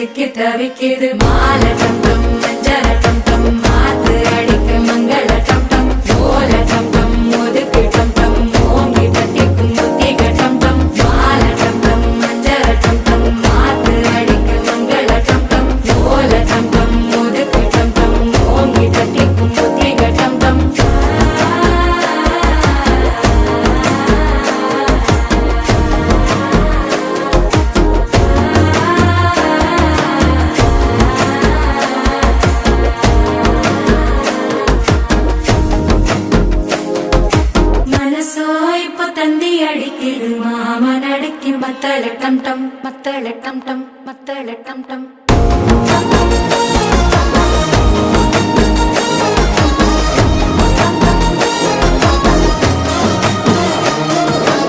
சிக்கி தவிக்கிது மாலை டம் டம் மஞ்சள டம் டம் மாத்து அடிக்க மங்கள டம் டம் ஓல டம் டம் ஒதுக்கு டம் டம் ஓங்கி தட்டிக்கும் புத்திக டம் டம் மாலை டம் டம் மஞ்சள டம் டம் மாத்து அடிக்க மங்கள டம் டம் ஓல டம் டம் ஒதுக்கு டம் டம் ஓங்கி தட்டிக்கும் புத்திக டம் டம் தந்தி அடிக்கிது மாமன் அடிக்கு மத்தள டம் டம் மத்தள டம் டம் மத்தள டம் டம்